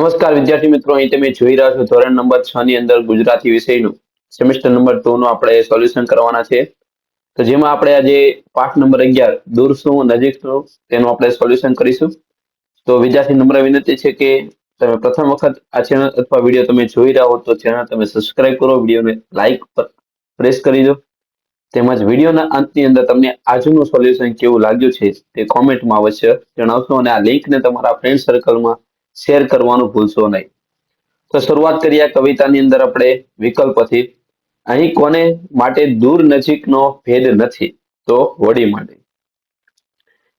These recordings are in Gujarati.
નમસ્કાર વિદ્યાર્થી મિત્રો, અહીં તમે જોઈ રહ્યા છો ધોરણ નંબર 6 ની અંદર ગુજરાતી વિષયનું સેમેસ્ટર નંબર 2 નું આપણે સોલ્યુશન કરવાના છે. તો જેમાં આપણે આજે પાઠ નંબર 11 દૂર શું નજીક શું તેનું આપણે સોલ્યુશન કરીશું. તો વિદ્યાર્થી નમ્ર વિનંતી છે કે તમે પ્રથમ વખત આ ચેનલ અથવા વિડીયો તમે જોઈ રહ્યા હો તો ચેનલ તમે સબસ્ક્રાઇબ કરો, વિડીયોને લાઈક પર પ્રેસ કરી દો. તેમજ વિડીયોના અંતની અંદર તમને આજનું સોલ્યુશન કેવું લાગ્યું છે તે કોમેન્ટમાં અવશ્ય જણાવશો અને આ લિંકને તમારા ફ્રેન્ડ સર્કલમાં શેર કરવાનું ભૂલશો નહીં. તો શરૂઆત કરીએ કવિતાની અંદર આપણે વિકલ્પથી. અહીં કોને માટે દૂર નજીકનો ભેદ નથી? તો હોડી માટે.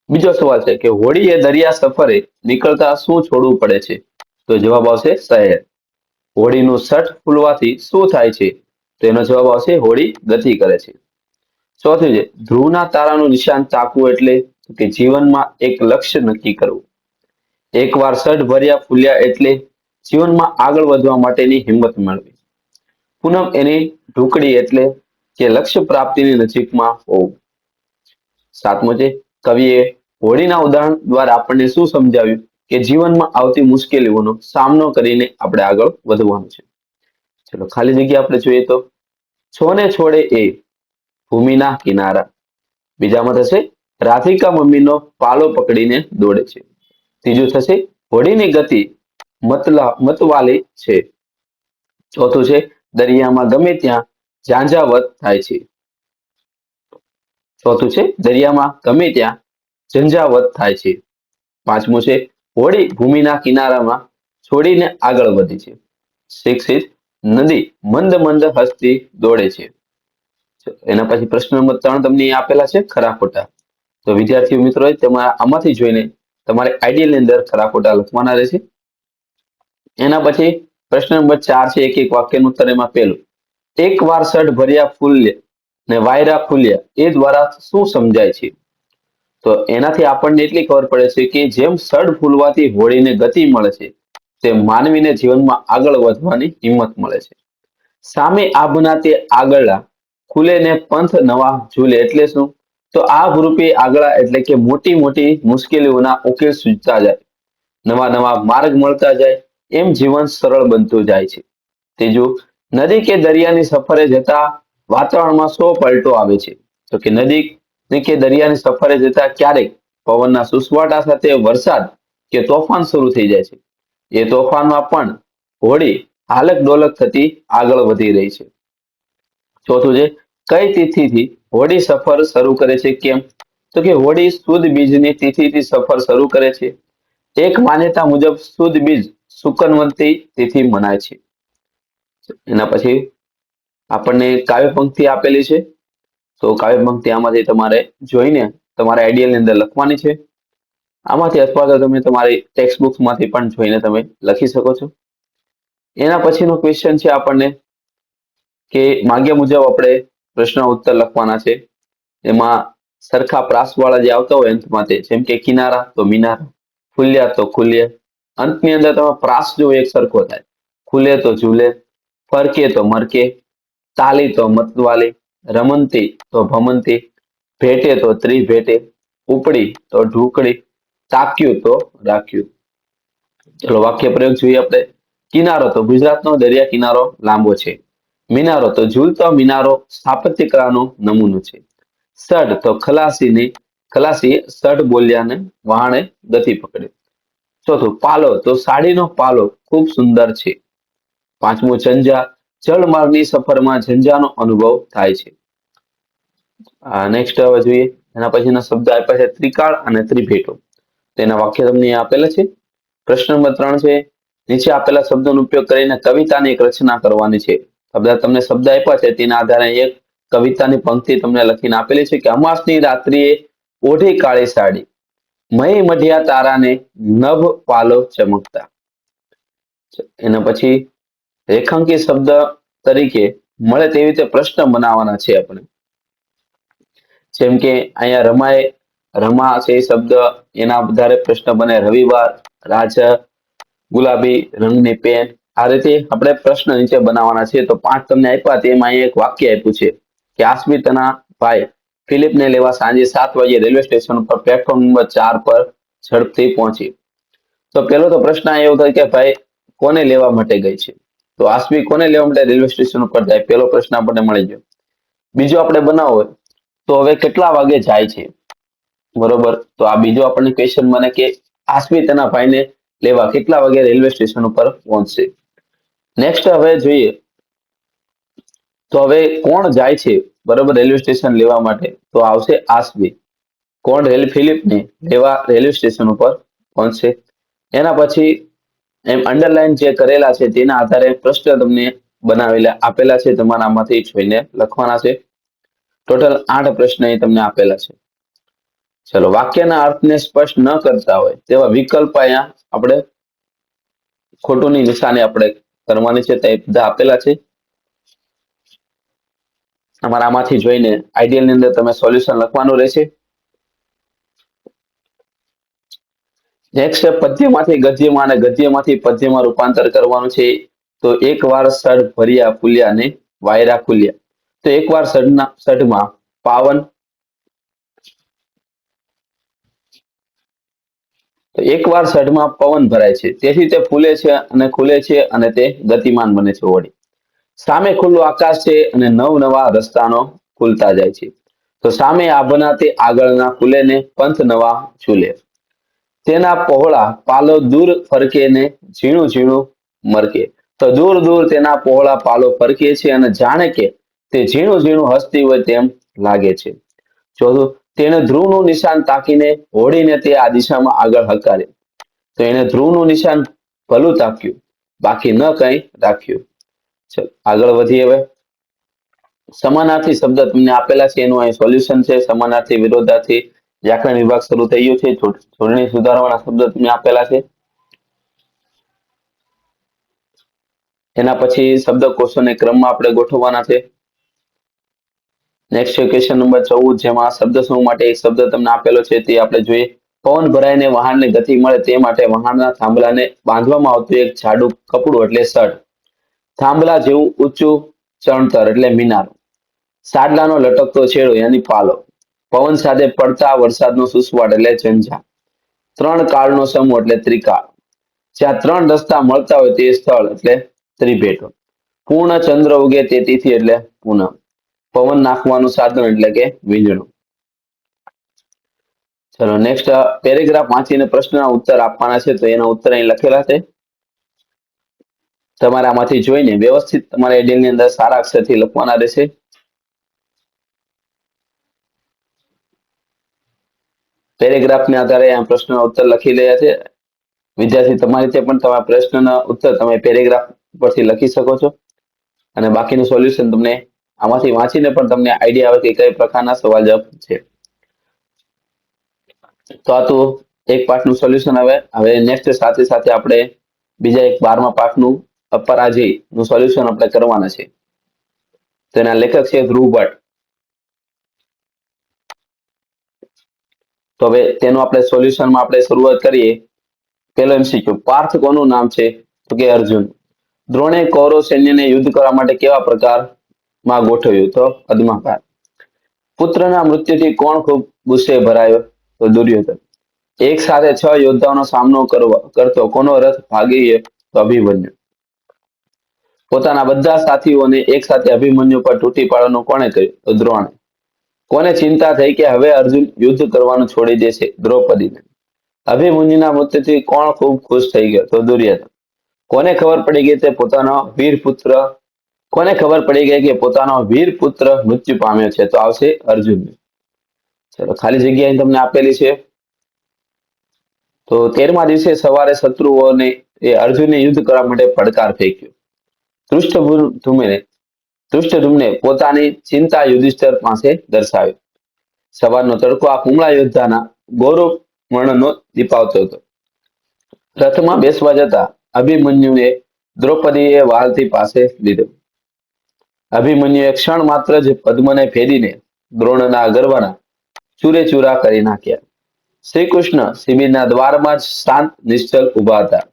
બીજો સવાલ છે કે હોડીએ દરિયા સફરે નીકળતા શું છોડવું પડે છે? તો જવાબ આવશે શહેર. હોડીનું સઠ ફૂલવાથી શું થાય છે? તો એનો જવાબ આવશે હોડી ગતિ કરે છે. ચોથું છે ધ્રુવના તારાનું નિશાન તાકવું એટલે કે જીવનમાં એક લક્ષ્ય નક્કી કરવું. એકવાર સઢ ભર્યા ફૂલ્યા એટલે જીવનમાં આગળ વધવા માટેની હિંમત મેળવી. પૂનમ એની ઢુકડી એટલે કે લક્ષ્ય પ્રાપ્તિની નજીકમાં હોવું. સાતમું છે કવિએ હોડીના ઉદાહરણ દ્વારા આપણને શું સમજાવ્યું? કે જીવનમાં આવતી મુશ્કેલીઓનો સામનો કરીને આપણે આગળ વધવાનું છે. ચલો ખાલી જગ્યા આપણે જોઈએ તો છોને છોડે એ ભૂમિના કિનારા. બીજામાં થશે રાધિકા મમ્મીનો પાલો પકડીને દોડે છે. ત્રીજું થશે હોડીની ગતિ મતવાલી છે. ચોથું છે દરિયામાં ગમે ત્યાં ઝાંઝાવત થાય છે. ચોથું છે દરિયામાં ગમે ત્યાં ઝંઝાવત થાય છે. પાંચમું છે હોડી ભૂમિના કિનારામાં છોડીને આગળ વધી છે. સિક્સ ઇઝ નદી મંદ મંદ હસતી દોડે છે. એના પછી પ્રશ્ન નંબર 3 તમને આપેલા છે ખરા ખોટા. તો વિદ્યાર્થી મિત્રો તમારે આમાંથી જોઈને તમારે આઈડિયલ ની અંદર ખરા ખોટા લખવાના રહેશે. એના પછી પ્રશ્ન નંબર 4 છે એક એક વાક્યનું ઉત્તર. એમાં પહેલું એક વાર સઢ ભર્યા ફૂલ્ય ને વાયરા ફૂલ્યા એ દ્વારા શું સમજાય છે? તો એનાથી આપણને એટલી ખબર પડે છે કે જેમ સઢ ફૂલવાથી હોડીને ગતિ મળે છે તેમ માનવીને જીવનમાં આગળ વધવાની હિંમત મળે છે. સામે આભના તે આગળના ખુલે ને પંથ નવા ઝૂલે એટલે શું? તો આ રૂપે આગળા એટલે કે મોટી મોટી મુશ્કેલીઓના ઉકેલ સૂચતા જાય, નવા નવા માર્ગ મળતા જાય, એમ જીવન સરળ બનતું જાય છે. ત્રીજું નદી કે દરિયાની સફરે જતા વાતાવરણમાં શો પલટો આવે છે? તો કે નદી કે દરિયાની સફરે જતા ક્યારેક પવનના સુસવાટા સાથે વરસાદ કે તોફાન શરૂ થઈ જાય છે. એ તોફાનમાં પણ હોડી હાલક ડોલક થતી આગળ વધી રહી છે. ચોથું છે કઈ તિથિથી હોડી સફર શરૂ કરે છે? કેમ? તો કે હોડી સુદ બીજની તિથિથી સફર શરૂ કરે છે. એક માન્યતા મુજબ સુદ બીજ શુકનવંતી તિથિ મનાય છે. એના પછી આપણને કાવ્ય પંક્તિ આપેલી છે. તો કાવ્ય પંક્તિ આમાંથી તમારે જોઈને તમારા આઈડિયલ ની અંદર લખવાની છે. આમાંથી અથવા તો તમે તમારી ટેક્સ્ટ બુક્સ માંથી પણ જોઈને તમે લખી શકો છો. એના પછીનો ક્વેશ્ચન છે આપણને કે માગ્યા મુજબ આપણે પ્રશ્ન ઉત્તર લખવાના છે. એમાં સરખા પ્રાસવાળા જે આવતા હોય અંતમાં તે, જેમ કે કિનારા તો મિનારા, ફૂલ્યા તો ખુલ્યા. અંતની અંદર તમે પ્રાસ જો એક સરખો થાય, ખુલે તો ઝૂલે, ફરકે તો મરકે, તાલી તો મતવાલી, રમંતી તો ભમંતી, ભેટે તો ત્રિભેટે, ઉપડી તો ઢુકડી, તાક્યું તો રાખ્યું. ચલો વાક્ય પ્રયોગ જોઈએ આપણે. કિનારો તો ગુજરાતનો દરિયા કિનારો લાંબો છે. મિનારો તો ઝૂલતો મિનારો સ્થાપત્ય કલાનો નમૂનો છે. સઢ તો ખલાસી સઢ બોલ્યાને વહાણે ગતિ પકડે. ચોથું પાલો તો સાડીનો પાલો ખૂબ સુંદર છે. પાંચમું ઝંઝા જળમાર્ગની સફરમાં ઝંઝાનો અનુભવ થાય છે. નેક્સ્ટ હવે જોઈએ. એના પછીના શબ્દ આપ્યા છે ત્રિકાળ અને ત્રિભેટો. તેના વાક્ય તમને આપેલા છે. પ્રશ્ન નંબર 3 છે નીચે આપેલા શબ્દોનો ઉપયોગ કરીને કવિતાની એક રચના કરવાની છે. તમને શબ્દ આપ્યા છે તેના આધારે એક કવિતાની પંક્તિ તમને લખીને આપેલી છે કે અમાસની રાત્રિએ ઓઢી કાળી સાડી, મહી મઢિયા તારાને નભ પાલો ચમકતા. એના પછી રેખાંકિત શબ્દ તરીકે મળે તેવી રીતે પ્રશ્ન બનાવવાના છે આપણે. જેમ કે અહીંયા રમા છે એ શબ્દ, એના આધારે પ્રશ્ન બને રવિવાર, રાજા, ગુલાબી રંગની પેન. આ રીતે આપણે પ્રશ્ન નીચે બનાવવાના છે. તો 5 તમને આપ્યા તેમાં અહીંયા એક વાક્ય આપ્યું છે કે આસ્મિતાના ભાઈ ફિલિપને લેવા સાંજે 7 વાગે રેલવે સ્ટેશન પર પ્લેટફોર્મ નંબર 4 પર ઝડપથી પહોંચી. તો પહેલો તો પ્રશ્ન એવો થાય કે ભાઈ કોને લેવા માટે ગઈ છે? તો આસવી કોને લેવા માટે રેલવે સ્ટેશન ઉપર જાય? પહેલો પ્રશ્ન આપણને મળી ગયો. બીજો આપણે બનાવવો હોય તો હવે કેટલા વાગે જાય છે? બરોબર, તો આ બીજો આપણને ક્વેશ્ચન બને કે આસવી તેના ભાઈને લેવા કેટલા વાગે રેલવે સ્ટેશન ઉપર પહોંચશે. નેક્સ્ટ હવે જોઈએ તો હવે કોણ જાય છે બરોબર રેલવે સ્ટેશન લેવા માટે? તો આવશે આસવી. કોણ ફિલિપને લેવા રેલવે સ્ટેશન ઉપર પહોંચશે? એના પછી એમ અંડરલાઈન જે કરેલા છે તેના આધારે પ્રશ્ન તમને બનાવેલા આપેલા છે, તમારા આમાંથી જોઈને લખવાના છે. ટોટલ 8 પ્રશ્ન અહીં તમને આપેલા છે. ચલો, વાક્યના અર્થને સ્પષ્ટ ન કરતા હોય તેવા વિકલ્પ અહીંયા આપણે ખોટુંની નિશાની આપણે કરવાની છે, તે બધા આપેલા છે. તમારા આમાંથી જોઈને આઈડિયલ ની અંદર તમે સોલ્યુશન લખવાનું રહેશે. નેક્સ્ટ પદ્યમાંથી ગદ્યમાં અને ગદ્યમાંથી પદ્યમાં રૂપાંતર કરવાનું છે. તો એકવાર સડ ભર્યા ફૂલ્યા ને વાયરા ખુલ્યા. તો એકવાર સડમાં પાવન, તો એકવાર સડમાં પવન ભરાય છે તેથી તે ફૂલે છે અને ખુલે છે અને તે ગતિમાન બને છે. વળી સામે ખુલ્લું આકાશ છે અને નવા રસ્તાનો ખુલતા જાય છે. તો સામે આભના તે આગળના ખુલે ને પંથ નવા ચૂલે. તેના પહોળા પાલો દૂર ફરકે ને ઝીણું ઝીણું મરકે. તો દૂર દૂર તેના પહોળા પાલો ફરકે છે અને જાણે કે તે ઝીણું ઝીણું હસતી હોય તેમ લાગે છે. ચોથું, તેને ધ્રુવનું નિશાન તાકીને હોડીને તે આ દિશામાં આગળ હકારે. તો એને ધ્રુવનું નિશાન ભલું તાક્યું, બાકી ન કંઈ રાખ્યું. ચલો આગળ વધીએ. હવે સમાનાર્થી શબ્દ તમને આપેલા છે, એનું અહીં સોલ્યુશન છે. સમાનાર્થી, વિરોધાર્થી, વ્યાકરણ વિભાગ શરૂ થઈ ગયો છે. જોડણી સુધારવાના શબ્દ તમને આપેલા છે. એના પછી શબ્દકોશોને ક્રમમાં આપણે ગોઠવવાના છે. નેક્સ્ટ ક્વેશ્ચન નંબર 14, જેમાં શબ્દ સમૂહ માટે એક શબ્દ તમને આપેલો છે તે આપણે જોઈએ. પવન ભરાઈને વાહનને ગતિ મળે તે માટે વાહનના થાંભલાને બાંધવામાં આવતું એક જાડું કપડું એટલે સડ. થાંભલા જેવું ઊંચું ચણતર એટલે મિનાર. સાડલાનો લટકતો છેડો યાની પાલો. પવન સાથે પડતા વરસાદનો સુસવાટ એટલે ઝંઝા. 3 કાળનો સમૂહ એટલે ત્રિકાળ. જ્યાં 3 રસ્તા મળતા હોય તે સ્થળ એટલે ત્રિભેટો. પૂર્ણ ચંદ્ર ઉગે તે તિથિ એટલે પૂનમ. પવન નાખવાનું સાધન એટલે કે વીજળું. ચલો નેક્સ્ટ પેરેગ્રાફ વાંચીને પ્રશ્નના ઉત્તર આપવાના છે. તો એના ઉત્તર અહીં લખેલા છે. તમારે આમાંથી જોઈને વ્યવસ્થિત તમારે આઈડિયલની અંદર સારા અક્ષરથી લખવાના રહેશે. પેરેગ્રાફને આધારે આ પ્રશ્નના ઉત્તર લખી રહ્યા છે. વિદ્યાર્થી તમારી રીતે પણ તમારા પ્રશ્નના ઉત્તર તમે પેરેગ્રાફ પરથી લખી શકો છો અને બાકીનું સોલ્યુશન તમને આમાંથી વાંચીને પણ તમને આઈડિયા આવે કે કઈ પ્રકારના સવાલ જવાબ છે. તો આ તો એક પાઠનું સોલ્યુશન. હવે નેક્સ્ટ સાથે સાથે આપણે બીજા એક 12મા પાઠનું અપરાજયનું સોલ્યુશન આપણે કરવાના છે. તેના લેખક છે ધ્રુવ ભટ્ટ. તો હવે તેનું આપણે સોલ્યુશનમાં આપણે શરૂઆત કરીએ. પહેલો MCQ, પાર્થ કોનું નામ છે? તો કે અર્જુન. દ્રોણે કૌરવ સૈન્યને યુદ્ધ કરવા માટે કેવા પ્રકારમાં ગોઠવ્યું? તો પદ્માકાર. પુત્રના મૃત્યુથી કોણ ખૂબ ગુસ્સે ભરાયો? તો દુર્યોધન. એક સાથે 6 યોદ્ધાઓનો સામનો કરતો કોનો રથ ભાગી? તો અભિમન્યુ. પોતાના બધા સાથીઓને એક સાથે અભિમન્યુ પર તૂટી પાડવાનું કોણે કર્યું? તો દ્રોણે. કોને ચિંતા થઈ કે હવે અર્જુન યુદ્ધ કરવાનું છોડી દેશે? દ્રૌપદીને. અભિમન્યુના મૃત્યુથી કોણ ખૂબ ખુશ થઈ ગયો? તો દુર્યોધન. કોને ખબર પડી ગઈ કે પોતાનો વીર પુત્ર મૃત્યુ પામ્યો છે? તો આવશે અર્જુન. ચલો ખાલી જગ્યા તમને આપેલી છે. તો 13મા દિવસે સવારે શત્રુઓને અર્જુનને યુદ્ધ કરવા માટે પડકાર ફેંક્યો. ધૃષ્ટદ્યુમ્ને પોતાની ચિંતા યુધિષ્ઠિર પાસે દર્શાવી. સવારનો તડકો આ કુમળા યોદ્ધાના ગૌરવ વર્ણનો દીપાવતો હતો. રથમાં બેસવા જતા અભિમન્યુએ દ્રૌપદીએ વાલથી પાસે લીધો. અભિમન્યુએ ક્ષણ માત્ર જ પદ્મને ફેરીને દ્રોણના ગર્વના ચૂરેચૂરા કરી નાખ્યા. શ્રી કૃષ્ણ શિબિરના દ્વારમાં જ શાંત નિશ્ચલ ઉભા હતા.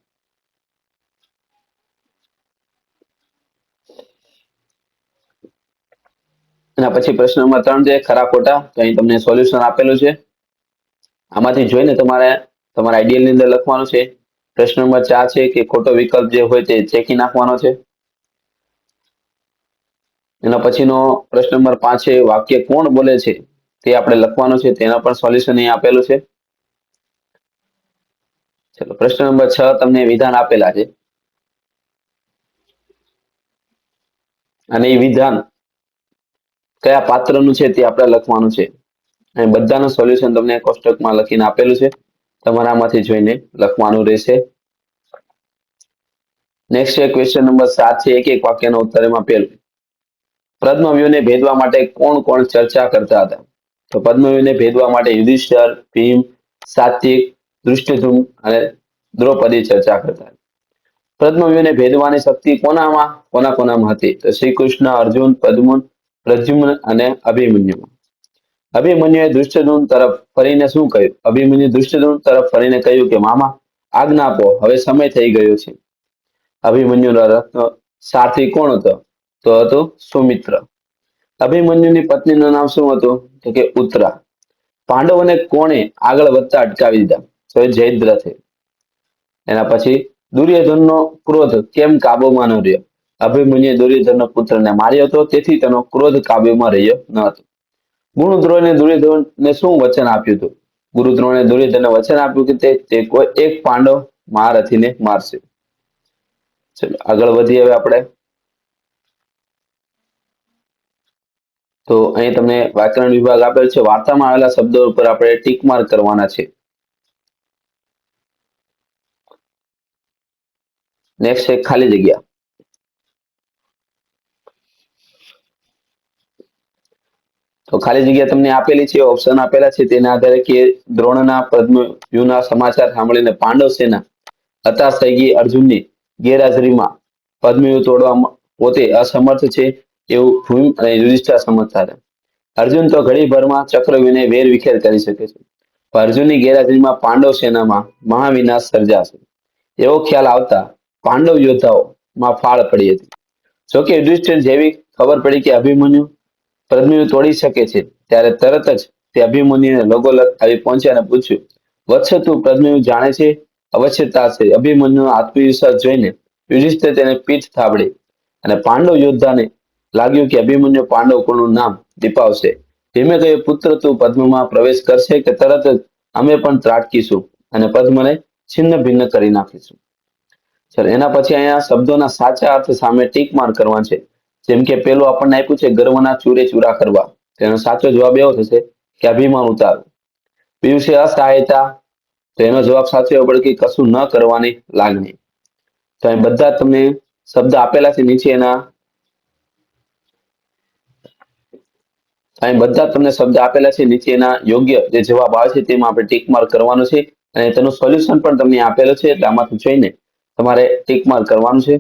એના પછી પ્રશ્ન નંબર 3 છે ખરા ખોટા. તો અહીં તમને સોલ્યુશન આપેલું છે. આમાંથી જોઈને તમારે તમારા આઈડિયલની અંદર લખવાનું છે. પ્રશ્ન નંબર 4 છે કે ખોટો વિકલ્પ જે હોય તે ચેકી નાખવાનો છે. એના પછીનો પ્રશ્ન નંબર 5 છે વાક્ય કોણ બોલે છે તે આપણે લખવાનું છે, તેના પણ સોલ્યુશન અહીં આપેલું છે. ચલો પ્રશ્ન નંબર 6 તમને વિધાન આપેલા છે અને એ વિધાન કયા પાત્રનું છે તે આપણે લખવાનું છે. અને બધાનું સોલ્યુશન તમને કોષ્ટકમાં લખીને આપેલું છે, તમારે આમાંથી જોઈને લખવાનું રહેશે. નેક્સ્ટ છે ક્વેશ્ચન નંબર 7 છે એક એક વાક્યનો ઉત્તર. એમાં પહેલું, પદ્મવ્યૂહને ભેદવા માટે કોણ કોણ ચર્ચા કરતા હતા? તો પદ્મવ્યૂહને ભેદવા માટે યુધિષ્ઠિર, ભીમ, સાત્વિક, ધૃષ્ટદ્યુમ્ન અને દ્રૌપદી ચર્ચા કરતા. પદ્મવ્યૂહને ભેદવાની શક્તિ કોનામાં હતી? તો શ્રી કૃષ્ણ, અર્જુન, પ્રદ્યુમ્ન અને અભિમન્યુ. અભિમન્યુએ ધૃષ્ટદ્યુમ્ન તરફ ફરીને શું કહ્યું? અભિમન્યુ ધૃષ્ટદ્યુમ્ન તરફ ફરીને કહ્યું કે મામા આજ્ઞા આપો, હવે સમય થઈ ગયો છે. અભિમન્યુનો રથનો સારથી કોણ હતો? તો હતો સુમિત્ર. અભિમન્યુની પત્નીનું નામ શું હતું? તો કે ઉત્તરા. પાંડવોને કોણે આગળ વધતા અટકાવી દીધા? તો જયદ્રથે. એના પછી દુર્યોધનનો ક્રોધ કેમ કાબુમાં ન રહ્યો? અભિમન્યુએ દુર્યોધનના પુત્રને માર્યો હતો, તેથી તેનો ક્રોધ કાબુમાં રહ્યો ન હતો. ગુરુ દ્રોણે દુર્યોધનને શું વચન આપ્યું હતું? ગુરુ દ્રોણે દુર્યોધનને વચન આપ્યું કે તે કોઈ એક પાંડવ મહારથીને મારશે. ચલો આગળ વધીએ હવે આપણે. તો અહીં તમને વ્યાકરણ વિભાગ આપેલ છે. વાર્તામાં આવેલા શબ્દો ઉપર આપણે ટીક માર્ક કરવાના છે. નેક્સ્ટ છે ખાલી જગ્યા. તો ખાલી જગ્યા તમને આપેલી છે, ઓપ્શન આપેલા છે, તેના આધારે કે દ્રોણના પદ્મવ્યૂહના સમાચાર સાંભળીને પાંડવ સેના હતાશ થઈ ગઈ. અર્જુનની ગેરહાજરીમાં પદ્મવ્યૂહ તોડવામાં પોતે અસમર્થ છે એવું ભીમ અને યુધિષ્ઠિર સમજતા હતા. અર્જુન તો ઘડીભરમાં ચક્રવ્યૂહને વેરવિખેર કરી શકે છે. અર્જુનની ગેરહાજરીમાં પાંડવ સેનામાં મહાવિનાશ સર્જાશે એવો ખ્યાલ આવતા પાંડવ યોદ્ધાઓમાં ફાળ પડી હતી. જોકે યુધિષ્ઠિર જેવી ખબર પડી કે અભિમન્યુ પદ્મવ્યૂહ તોડી શકે છે, ત્યારે તરત જ તે અભિમન્યુને લગોલગ આવી પહોંચ્યા અને પૂછ્યું, વત્સ તું પદ્મવ્યૂહ જાણે છે? અવશ્યતા છે. અભિમન્યુનો આત્મવિશ્વાસ જોઈને યુધિષ્ઠિર તેને પીઠ થાબડી અને પાંડવ યોદ્ધાને લાગ્યું કે અભિમન્યુ પાંડવ કુળનું નામ દીપાવશે. ધીમે કહ્યું, પુત્ર તું પદ્મમાં પ્રવેશ કરશે કે તરત જ અમે પણ ત્રાટકીશું અને પદ્મને છિન્ન ભિન્ન કરી નાખીશું. ચલો એના પછી અહીંયા શબ્દોના સાચા અર્થ સામે ટીક માર્ક કરવા છે. જેમ કે પેલું આપણને આપ્યું છે ગર્વના ચૂરે ચૂરા કરવા. તેનો સાચો જવાબ એવો થશે કે અભિમાન ઉતારવું. બીજું છે અસહાયતા. તો એનો જવાબ સાચો એવો પડે કે કશું ન કરવાની લાગણી. તો અહીં બધા તમને શબ્દ આપેલા છે નીચે એના. અહીં બધા તમને શબ્દ આપેલા છે, નીચે એના યોગ્ય જે જવાબ આવે છે તેમાં આપણે ટીક માર્ક કરવાનું છે અને તેનું સોલ્યુશન પણ તમને આપેલું છે, એટલે આમાંથી જોઈને તમારે ટીક માર્ક કરવાનું છે.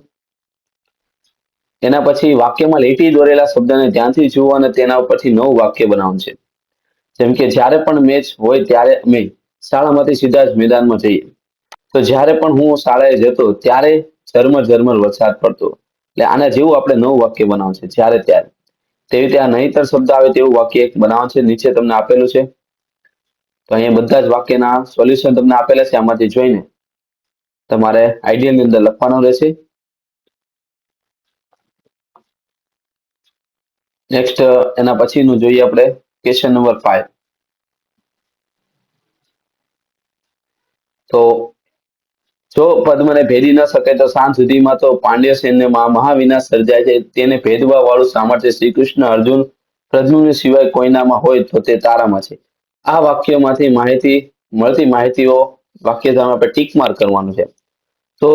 એના પછી વાક્યમાં લીટી દોરેલા શબ્દને ધ્યાનથી જુઓ અને તેના ઉપરથી નવું વાક્ય બનાવવાનું છે. જેમ કે જ્યારે પણ મેચ હોય ત્યારે અમે શાળામાંથી સીધા જ મેદાનમાં જઈએ. તો જ્યારે પણ હું શાળાએ જતો ત્યારે ઝરમર ઝરમર વરસાદ પડતો. એટલે આના જેવું આપણે નવું વાક્ય બનાવવાનું છે, જ્યારે ત્યારે. તેવી રીતે આ નહીંતર શબ્દ આવે તેવું વાક્ય એક બનાવવાનું છે, નીચે તમને આપેલું છે. તો અહીંયા બધા જ વાક્યના સોલ્યુશન તમને આપેલા છે, આમાંથી જોઈને તમારે આઈડિયાની અંદર લખવાનું રહેશે. નેક્સ્ટ એના પછીનું જોઈએ આપણે ક્વેશ્ચન નંબર 5. તો જો પદ્મને ભેદી ન શકે તો સાંજ સુધીમાં તો પાંડ્ય સૈન્યમાં મહાવિનાશ સર્જાય છે. તેને ભેદવા વાળું સામર્થ્ય શ્રી કૃષ્ણ, અર્જુન, પ્રદ્યુમ્ન સિવાય કોઈનામાં હોય તો તે તારામાં છે. આ વાક્યોમાંથી મળતી માહિતીઓ વાક્ય આપણે ટીક માર્ક કરવાનું છે. તો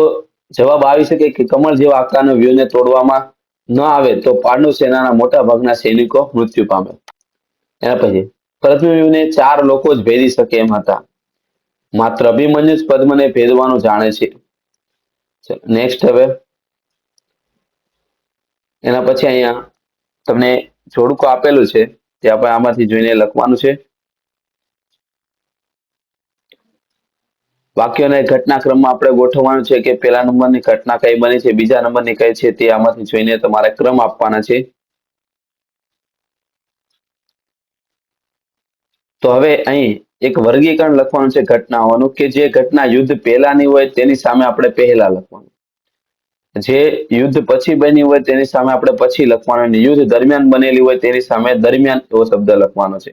જવાબ આવી શકે કે કમળ જેવા આકારના વ્યૂહને તોડવામાં ન આવે તો પાંડવ સેનાના મોટા ભાગના સૈનિકો મૃત્યુ પામે. એના પછી પદ્મવ્યૂહને 4 લોકો જ ભેદી શકે એમ હતા. માત્ર અભિમન્યુ જ પદ્મને ભેદવાનું જાણે છે. નેક્સ્ટ હવે એના પછી અહીંયા તમને જોડકું આપેલું છે, તે આપણે આમાંથી જોઈને લખવાનું છે. વાક્યોને ઘટનાક્રમમાં આપણે ગોઠવવાનું છે કે પહેલા નંબરની ઘટના કઈ બની છે, બીજા નંબરની કઈ છે, તે આમાંથી જોઈને તમારે ક્રમ આપવાના છે. તો હવે અહીં એક વર્ગીકરણ લખવાનું છે ઘટનાઓનું કે જે ઘટના યુદ્ધ પહેલાની હોય તેની સામે આપણે પહેલા લખવાનું, જે યુદ્ધ પછી બની હોય તેની સામે આપણે પછી લખવાનું, અને યુદ્ધ દરમિયાન બનેલી હોય તેની સામે દરમિયાન એવો શબ્દ લખવાનો છે.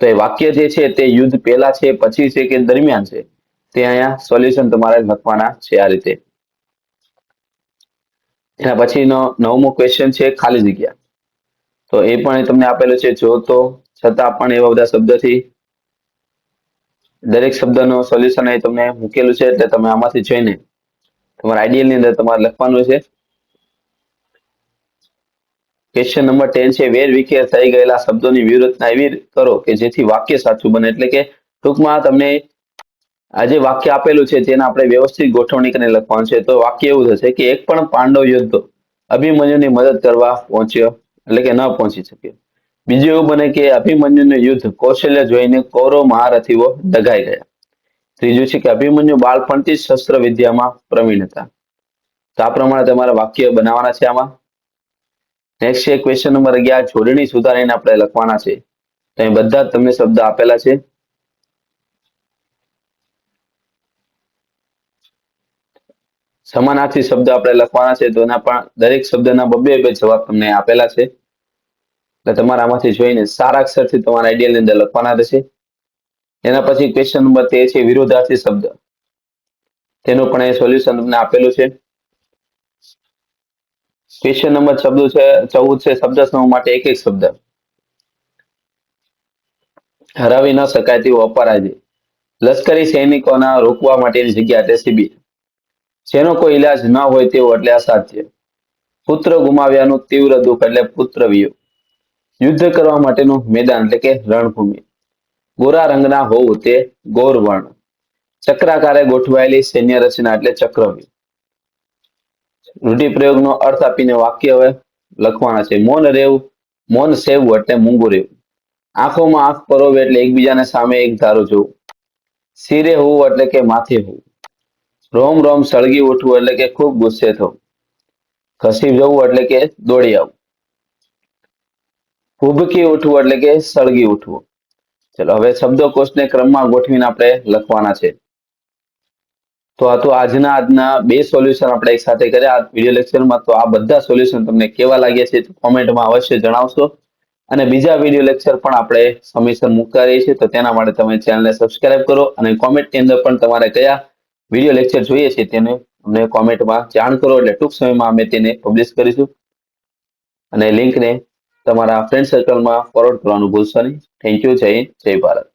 તો એ વાક્ય જે છે તે યુદ્ધ પહેલા છે, પછી છે કે દરમિયાન છે, તે અહીંયા સોલ્યુશન તમારે લખવાના છે આ રીતે. એના પછીનો 9મો ક્વેશ્ચન છે ખાલી જગ્યા. તો એ પણ તમને આપેલું છે, જો તો, છતાં પણ, એવા બધા શબ્દથી દરેક શબ્દનો સોલ્યુશન અહીં તમને મૂકેલું છે, એટલે તમે આમાંથી જોઈને તમારા આઈડિયલ ની અંદર તમારે લખવાનું છે. ક્વેશ્ચન નંબર 10 છે, વેર વિખેર થઈ ગયેલા શબ્દોની વ્યૂહરચના એવી કરો કે જેથી વાક્ય સાચું બને. એટલે કે ટૂંકમાં તમને આ જે વાક્ય આપેલું છે તેના આપણે વ્યવસ્થિત ગોઠવણી કરીને લખવાનું છે. તો વાક્ય એવું થશે કે એક પણ પાંડવ યોદ્ધો અભિમન્યુની મદદ કરવા પહોંચ્યો, એટલે કે ન પહોંચી શક્યો. બીજું એવું બને કે અભિમન્યુનું યુદ્ધ કૌશલ્ય જોઈને કૌરવ મહારથીઓ ડઘાઈ ગયા. ત્રીજું છે કે અભિમન્યુ બાળપણથી જ શસ્ત્ર વિદ્યામાં પ્રવીણ હતા. તો આ પ્રમાણે તમારે વાક્ય બનાવવાના છે આમાં. નેક્સ્ટ છે ક્વેશ્ચન નંબર 11, જોડણી સુધારીને આપણે લખવાના છે. તો અહીં બધા જ તમને શબ્દ આપેલા છે. સમાનાર્થી શબ્દ આપણે લખવાના છે, તો એના પણ દરેક શબ્દના બે જવાબ તમને આપેલા છે. એટલે તમારે આમાંથી જોઈને સારા અક્ષરથી તમારા આઈડિયલની અંદર લખવાના રહેશે. એના પછી ક્વેશ્ચન નંબર 13 છે, વિરોધાર્થી શબ્દ. તેનું પણ એ સોલ્યુશન તમને આપેલું છે. ક્વેશ્ચન નંબર 14 છે, શબ્દ સમૂહ માટે એક એક શબ્દ. હરાવી ન શકાય તેવો અપરાજય. લશ્કરી સૈનિકોના રોકવા માટેની જગ્યા એટલે શિબિર. જેનો કોઈ ઇલાજ ન હોય તેવો એટલે અસાધ્ય. પુત્ર ગુમાવ્યાનું તીવ્ર દુઃખ એટલે પુત્ર વિયોગ. યુદ્ધ કરવા માટેનું મેદાન એટલે કે રણભૂમિ. ગોરા રંગના હોવું તે ગૌરવર્ણ. ચક્રાકારે ગોઠવાયેલી સૈન્ય રચના એટલે ચક્રવ્યૂહ. રૂઢિપ્રયોગનો અર્થ આપીને વાક્ય હવે લખવાના છે. મૌન રહેવું, મૌન સેવવું એટલે મૂંગું રહેવું. આંખોમાં આંખ પરોવે એટલે એકબીજાને સામે એક ધારો જોવું. શિરે હોવું એટલે કે માથે હોવું. રોમ રોમ સળગી ઉઠવું એટલે કે ખૂબ ગુસ્સે થવું. ખસી જવું એટલે કે દોડી આવવું. ભૂબકી ઉઠવું એટલે કે સળગી ઉઠવું. ચલો હવે શબ્દકોશને ક્રમમાં ગોઠવીને આપણે લખવાના છે. તો આ તો આજના 2 સોલ્યુશન આપણે એક સાથે કર્યા આ વિડિયો લેક્ચરમાં. તો આ બધા સોલ્યુશન તમને કેવા લાગ્યા છે કોમેન્ટમાં અવશ્ય જણાવશો. અને બીજા વિડિયો લેક્ચર પણ આપણે સમયસર મૂકતા રહીએ છીએ, તો તેના માટે તમે ચેનલને સબસ્ક્રાઇબ કરો અને કોમેન્ટની અંદર પણ તમારે કયા વિડિયો લેક્ચર જોઈએ છે તેને અમને કોમેન્ટમાં જાણ કરો, એટલે ટૂંક સમયમાં અમે તેને પબ્લિશ કરીશું. અને લિંકને તમારા ફ્રેન્ડ સર્કલમાં ફોરવર્ડ કરવાનું ભૂલશો નહીં. Thank you. જય હિન્દ, જય ભારત.